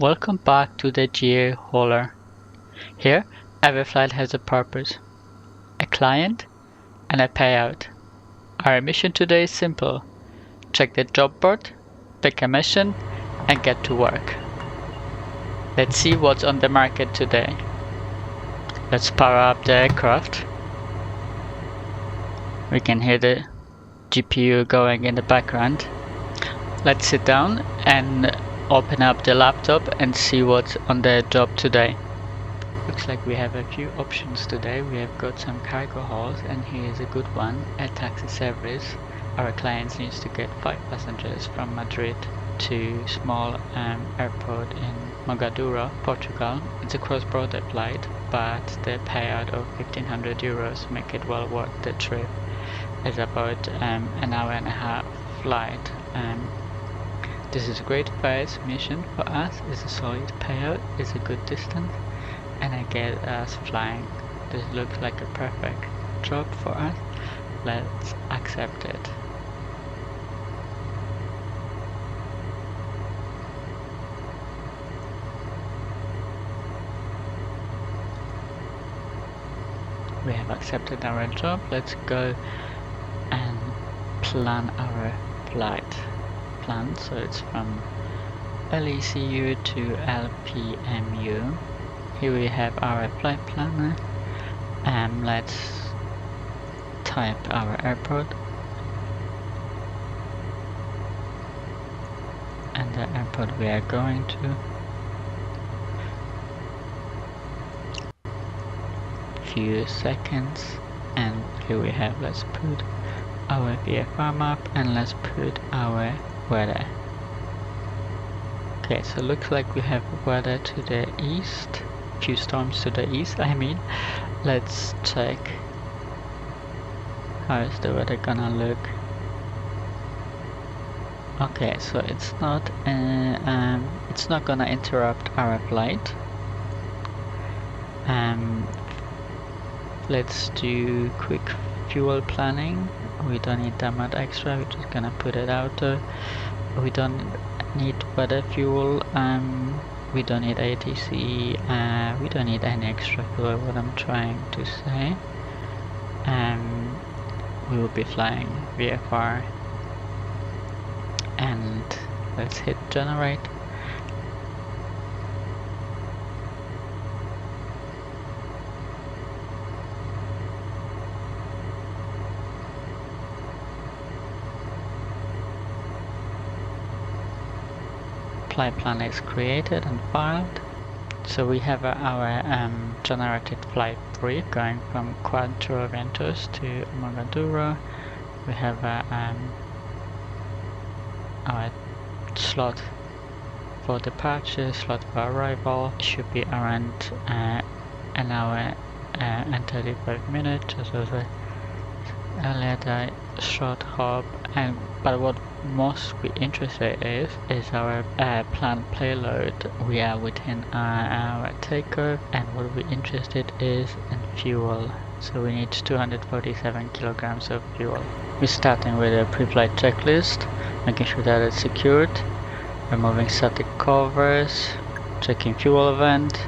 Welcome back to the GA hauler. Here, every flight has a purpose, a client, and a payout. Our mission today is simple. Check the job board, pick a mission, and get to work. Let's see what's on the market today. Let's power up the aircraft. We can hear the GPU going in the background. Let's sit down and open up the laptop and see what's on the job today. Looks like we have a few options today. We have got some cargo hauls, and here is a good one, a taxi service. Our client needs to get 5 passengers from Madrid to small airport in Mogadouro, Portugal. It's a cross-border flight, but the payout of 1500 euros make it well worth the trip. It's about an hour and a half flight. This is a great first mission for us. It's a solid payout, it's a good distance, and I get us flying. This looks like a perfect job for us. Let's accept it. We have accepted our job. Let's go and plan our flight. So it's from LECU to LPMU. Here we have our flight planner. Let's type our airport and the airport we are going to. Few seconds, and here we have, let's put our VFR map and let's put our weather. Okay, so looks like we have weather to the east, few storms to the east I mean. Let's check how is the weather gonna look. Okay, so it's not gonna interrupt our flight. Let's do quick fuel planning. We don't need that much extra, we're just gonna put it out there. We don't need weather fuel, we don't need ATC, we don't need any extra fuel, what I'm trying to say. We will be flying VFR, and let's hit generate. Flight plan is created and filed. So we have our generated flight brief going from Cuatro Vientos to Mogadouro. We have our slot for departure, slot for arrival. It should be around an hour and 35 minutes, as was earlier the short hop. But what most we interested is our planned payload. We are within our takeoff, and what we're interested is in fuel. So we need 247 kilograms of fuel. We're starting with a pre-flight checklist, making sure that it's secured, removing static covers, checking fuel vent,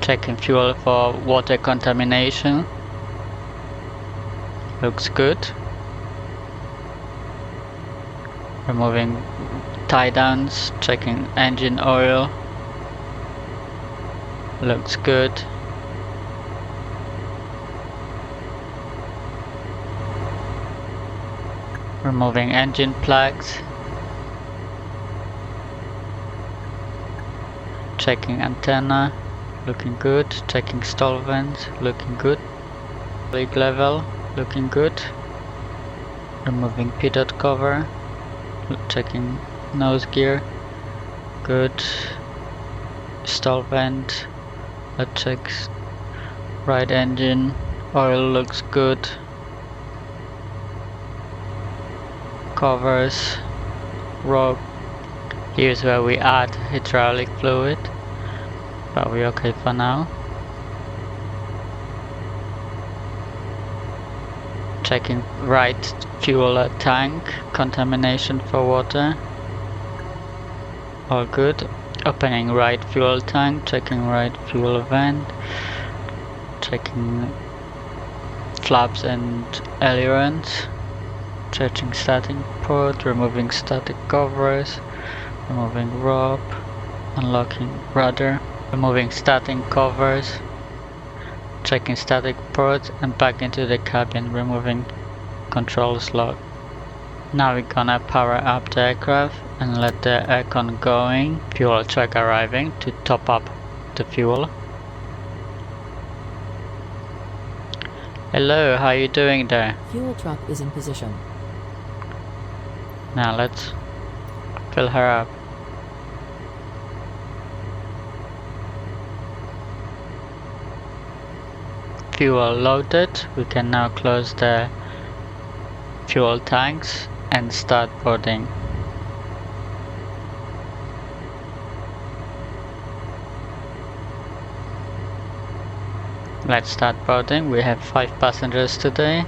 checking fuel for water contamination. Looks good. Removing tie downs, checking engine oil. Looks good. Removing engine plugs. Checking antenna. Looking good. Checking stall vents. Looking good. Brake level. Looking good. Removing pitot cover. Checking nose gear. Good. Stall vent. Let's check right engine. Oil looks good. Covers. Rope. Here's where we add hydraulic fluid, but we're okay for now. Checking right fuel tank, contamination for water. All good. Opening right fuel tank, checking right fuel vent, checking flaps and ailerons, checking static port, removing static covers, removing rope, unlocking rudder, removing static covers, checking static ports, and back into the cabin, removing controls lock. Now we're gonna power up the aircraft and let the aircon going, fuel truck arriving to top up the fuel. Hello, how you doing there? Fuel truck is in position. Now let's fill her up. Fuel loaded, we can now close the fuel tanks and start boarding. Let's start boarding. We have 5 passengers today.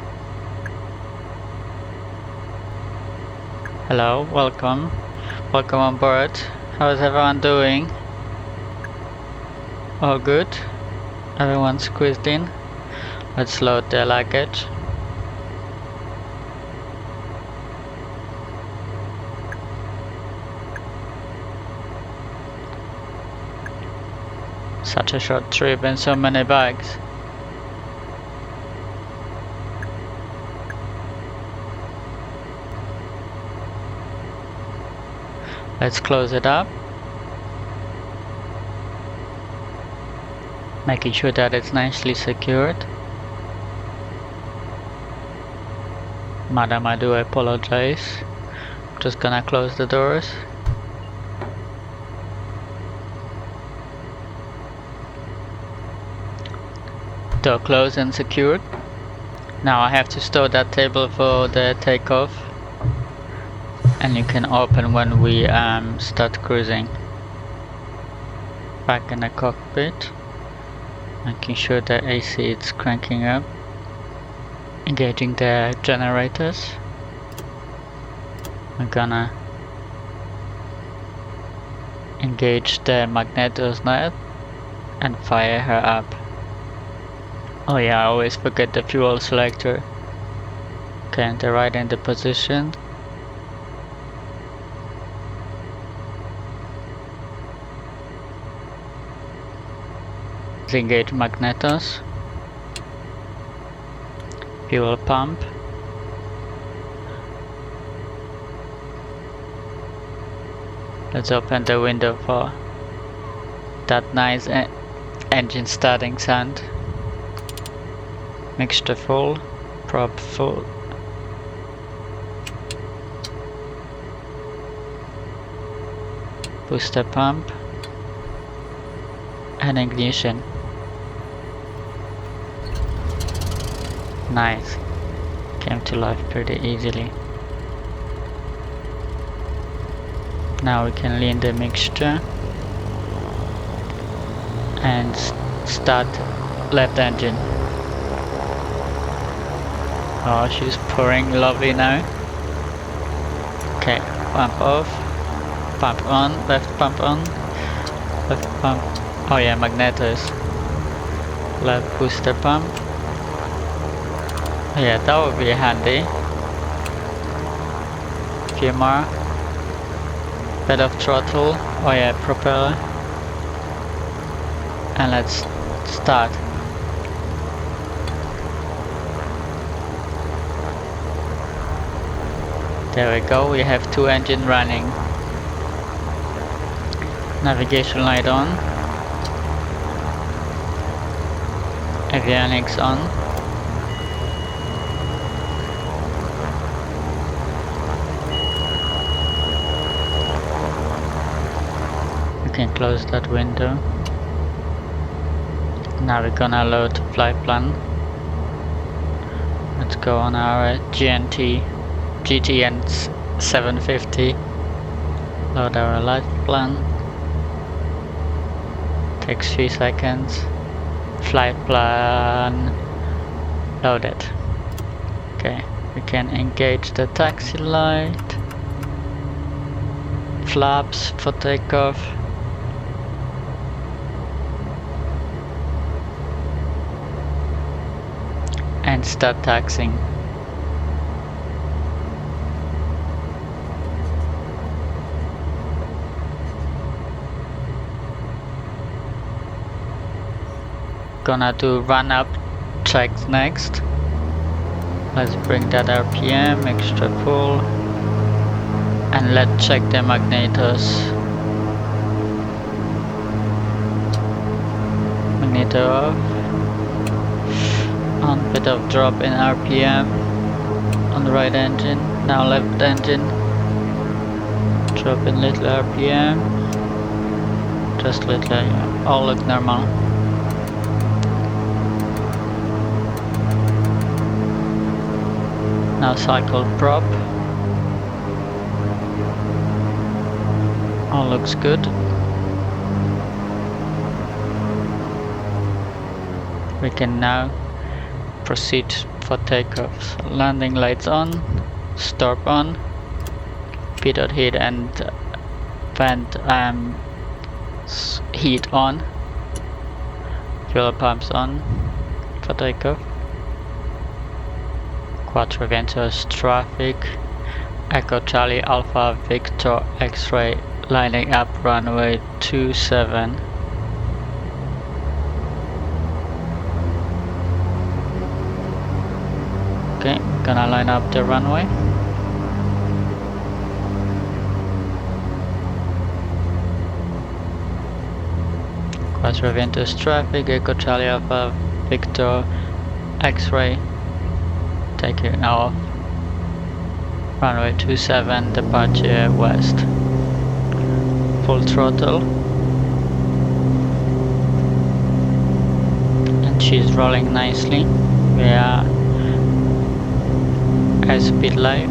Hello, welcome. Welcome on board. How is everyone doing? All good? Everyone squeezed in? Let's load the luggage. Such a short trip and so many bags. Let's close it up. Making sure that it's nicely secured. Madam, I do apologize. Just gonna close the doors. Door closed and secured. Now I have to store that table for the takeoff, and you can open when we start cruising. Back in the cockpit, making sure the AC is cranking up, engaging the generators. We're gonna engage the magnetos net and fire her up. Oh yeah, I always forget the fuel selector. Okay, and the right into position. Let's engage magnetos. Fuel pump. Let's open the window for that nice engine starting sound. Mixture full, prop full. Booster pump and ignition. Nice. Came to life pretty easily. Now we can lean the mixture and start left engine. Oh, she's pouring lovely now. Okay, pump off, pump on, left pump on, left pump. Oh yeah, magnetos. Left booster pump. Oh yeah, that would be handy. Few more. Bit of throttle. Oh yeah, propeller. And let's start. There we go, we have 2 engines running. Navigation light on. Avionics on. You can close that window. Now we're gonna load flight plan. Let's go on our GTN 750. Load our light plan. Takes 3 seconds. Flight plan loaded. Okay, we can engage the taxi light. flaps for takeoff. And start taxiing. Gonna do run up checks next. Let's bring that RPM extra full. And let's check the magnetors. Magneto off. On bit of drop in RPM on the right engine. Now left engine. Drop in little RPM. Just little, yeah. All look normal. Now cycle prop. All looks good. We can now proceed for takeoffs. Landing lights on, stop on, pitot heat and vent heat on, fuel pumps on for takeoff. Quattro Ventus traffic, Echo Charlie Alpha Victor X-ray lining up runway 27. Okay, gonna line up the runway. Quattro Ventus traffic, Echo Charlie Alpha Victor X-ray. Taking off. Runway 27, departure west. Full throttle. And she's rolling nicely. We are at speed live.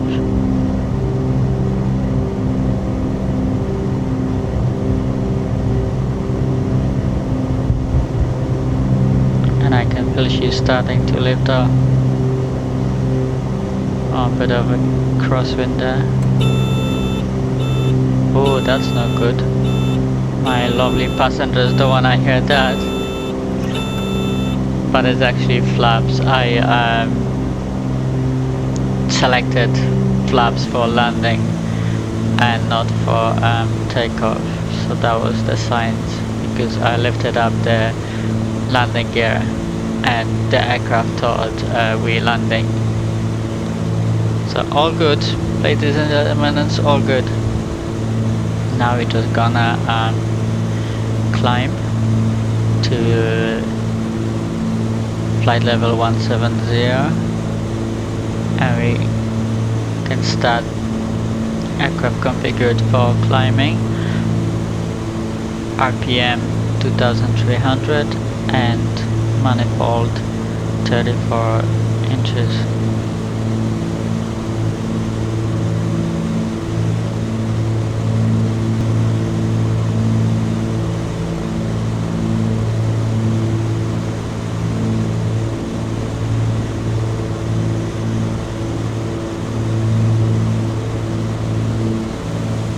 And I can feel she's starting to lift off. Oh, a bit of a crosswind there. Oh, that's not good. My lovely passengers don't wanna hear that. But it's actually flaps. I selected flaps for landing and not for takeoff. So that was the signs, because I lifted up the landing gear and the aircraft thought we landing. So all good, ladies and gentlemen, it's all good. Now we're just gonna climb to flight level 170 and we can start aircraft configured for climbing. RPM 2300 and manifold 34 inches.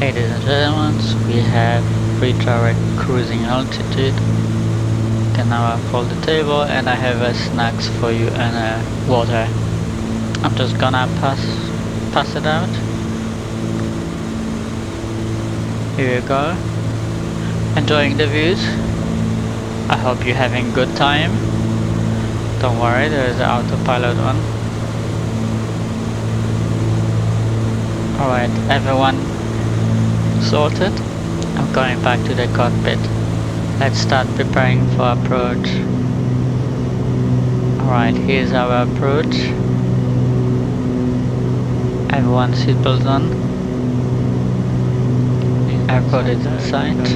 Ladies and gentlemen, we have free direct cruising altitude. Can now unfold the table and I have snacks for you and water. I'm just gonna pass it out. Here you go. Enjoying the views. I hope you're having good time. Don't worry, there is an autopilot one. Alright, everyone sorted. I'm going back to the cockpit. Let's start preparing for approach. Alright, here's our approach. Everyone seatbelt on. Airport is in sight.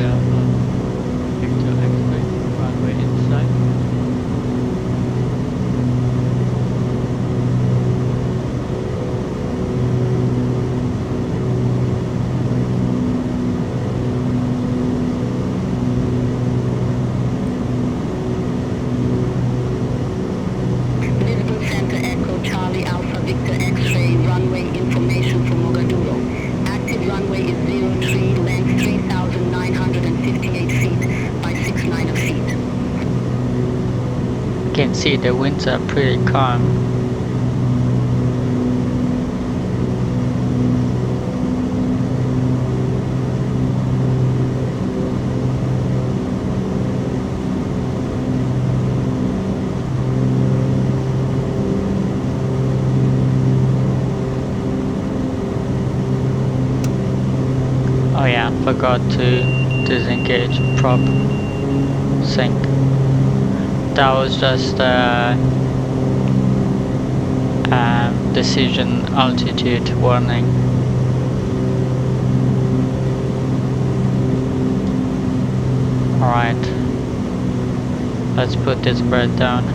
Victor X-ray runway information for Mogadouro. Active runway is 03, land can see the winds are pretty calm. Oh yeah, forgot to disengage prop sync. That was just decision altitude warning. Alright, let's put this bird down.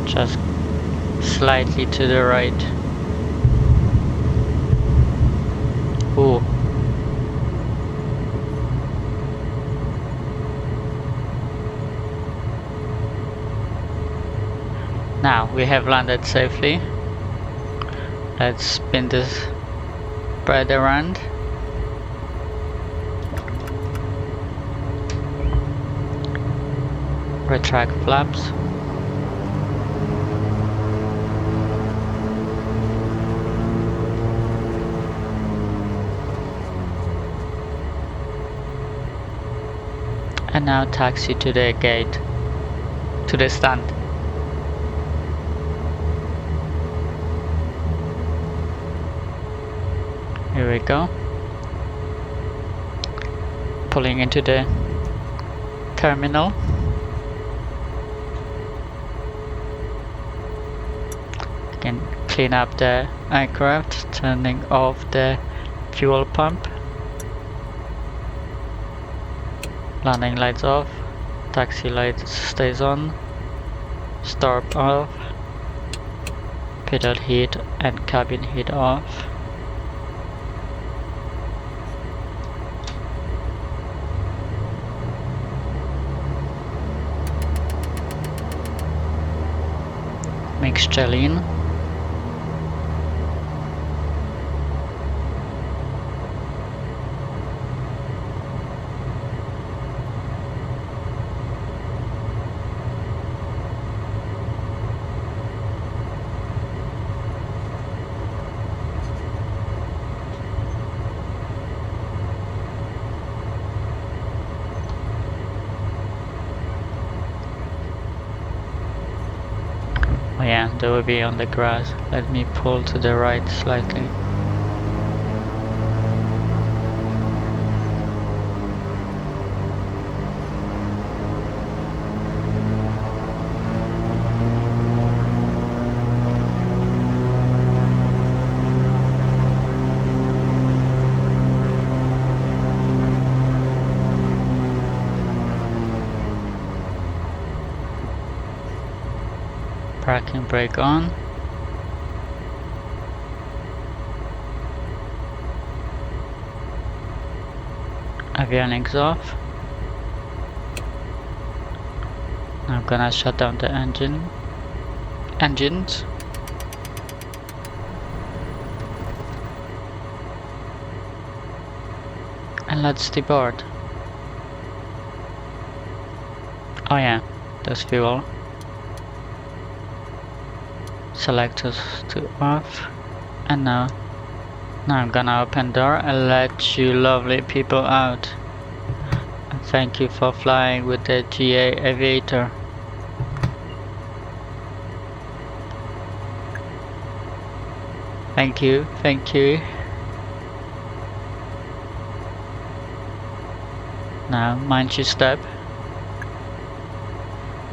Just slightly to the right. Ooh. Now we have landed safely. Let's spin this bird around. Retract flaps. And now taxi to the gate, to the stand. Here we go. Pulling into the terminal. Can clean up the aircraft, turning off the fuel pump. Landing lights off, taxi lights stays on, starboard off, pedal heat and cabin heat off. Mixture lean. Oh yeah, they will be on the grass. Let me pull to the right slightly. Parking brake on. Avionics off. I'm gonna shut down the engines. And let's deboard. Oh yeah, there's fuel. Selectors to off. And now I'm gonna open door and let you lovely people out. And thank you for flying with the GA Aviator. Thank you, thank you. Now mind your step.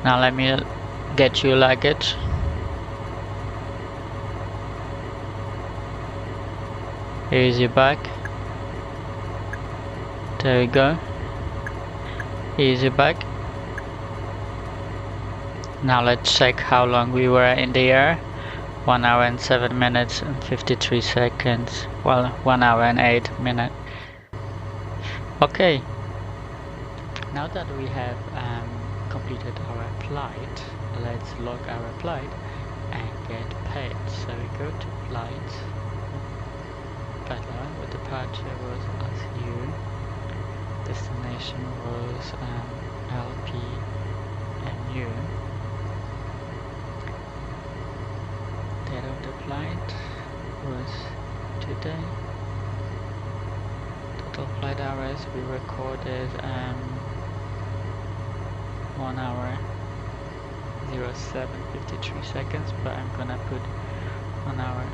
Now let me get your luggage. Here is your bag. There we go. Here is your bag. Now let's check how long we were in the air. 1 hour and 7 minutes and 53 seconds. Well, 1 hour and 8 minutes. Okay. Now that we have completed our flight, let's log our flight and get paid. So we go to flight, better, with departure was LECU, destination was LPMU, date of the flight was today, total flight hours we recorded 1 hour 07:53 seconds, but I'm gonna put 1 hour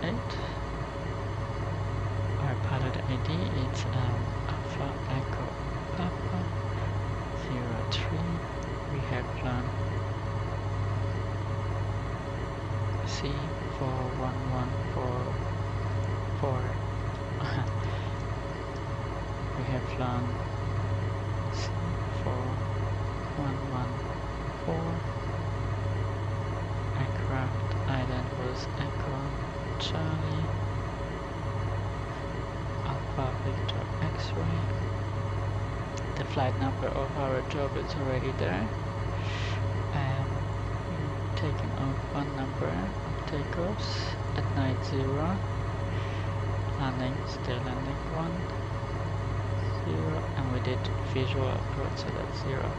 8. Our pilot ID is Alpha Echo Papa 03. We have flown C41144. We have flown C4114. Aircraft island was Echo Charlie Alpha Victor X-ray. The flight number of our job is already there. We've taken off 1 number of takeoffs at night 0. Landing, still landing 1, 0, and we did visual approach, so that's 0.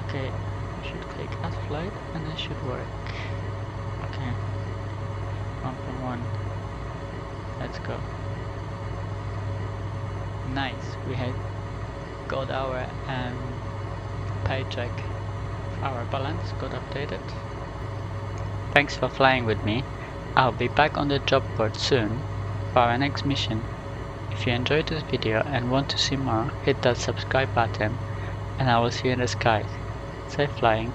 Okay, we should click add flight and it should work. Okay, 1.1, let's go. Nice, we had got our paycheck. Our balance got updated. Thanks for flying with me. I'll be back on the job board soon for our next mission. If you enjoyed this video and want to see more, hit that subscribe button and I will see you in the skies. Safe flying.